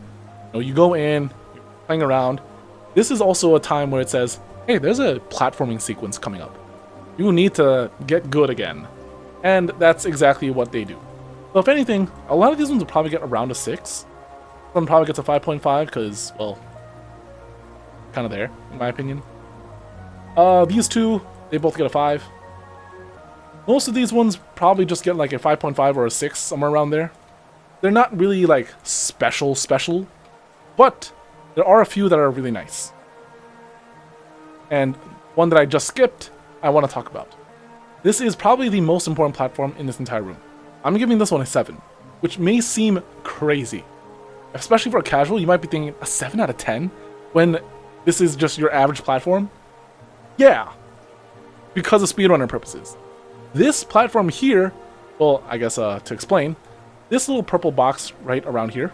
A: you go in, you're playing around. This is also a time where it says, hey, there's a platforming sequence coming up. You need to get good again. And that's exactly what they do. So if anything, a lot of these ones will probably get around a 6. One probably gets a 5.5 because, well, kind of there, in my opinion. These two, they both get a 5. Most of these ones probably just get like a 5.5 or a 6, somewhere around there. They're not really like special, but there are a few that are really nice. And one that I just skipped, I want to talk about. This is probably the most important platform in this entire room. I'm giving this one a 7, which may seem crazy. Especially for a casual, you might be thinking a 7 out of 10 when this is just your average platform. Yeah, because of speedrunner purposes. This platform here, well, I guess to explain, this little purple box right around here,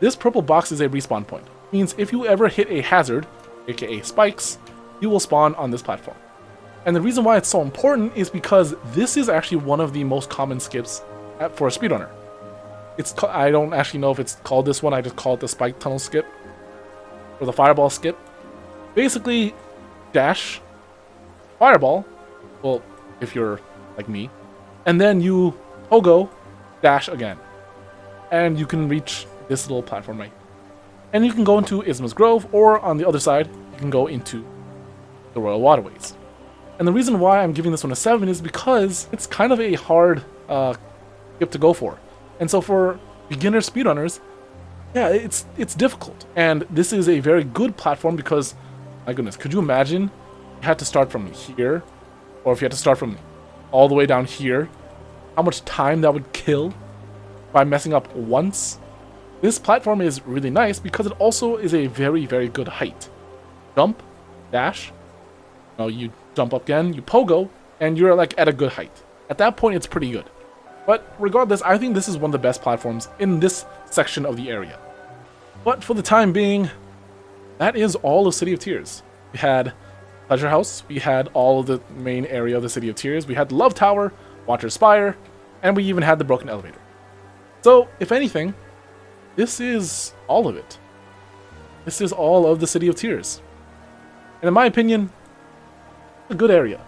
A: this purple box is a respawn point. It means if you ever hit a hazard, aka spikes, you will spawn on this platform. And the reason why it's so important is because this is actually one of the most common skips for a speedrunner. I don't actually know if it's called this one, I just call it the spike tunnel skip, or the fireball skip. Basically, dash, fireball, well, if you're like me, and then you pogo, dash again. And you can reach this little platform right here. And you can go into Isma's Grove, or on the other side, you can go into the Royal Waterways. And the reason why I'm giving this one a 7 is because it's kind of a hard skip to go for. And so for beginner speedrunners, yeah, it's difficult. And this is a very good platform because, my goodness, could you imagine you had to start from here, or if you had to start from all the way down here, how much time that would kill by messing up once? This platform is really nice because it also is a very, very good height. Jump, dash, you jump up again, you pogo, and you're like at a good height. At that point, it's pretty good. But regardless, I think this is one of the best platforms in this section of the area. But for the time being, that is all of City of Tears. We had Pleasure House, we had all of the main area of the City of Tears, we had Love Tower, Watcher Spire, and we even had the Broken Elevator. So, if anything, this is all of it. This is all of the City of Tears. And in my opinion, a good area.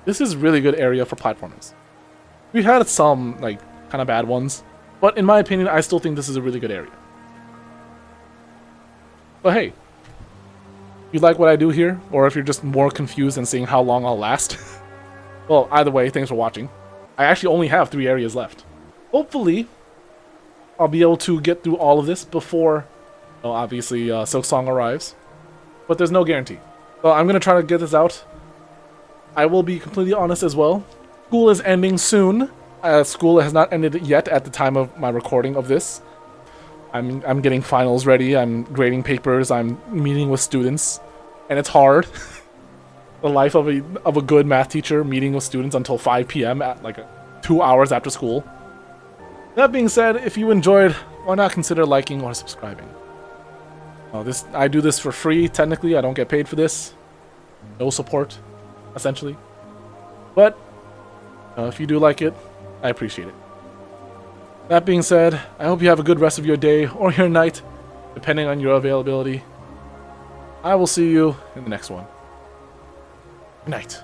A: This is a really good area for platformers. We had some, like, kind of bad ones, but in my opinion, I still think this is a really good area. But hey, if you like what I do here, or if you're just more confused and seeing how long I'll last, well, either way, thanks for watching. I actually only have 3 areas left. Hopefully, I'll be able to get through all of this before, well, obviously, Silksong arrives. But there's no guarantee. So I'm going to try to get this out. I will be completely honest as well. School is ending soon. School has not ended yet at the time of my recording of this. I'm getting finals ready. I'm grading papers. I'm meeting with students. And it's hard. The life of a good math teacher, meeting with students until 5 p.m. at like 2 hours after school. That being said, if you enjoyed, why not consider liking or subscribing? I do this for free, technically. I don't get paid for this. No support, essentially. But if you do like it, I appreciate it. That being said, I hope you have a good rest of your day or your night, depending on your availability. I will see you in the next one. Good night.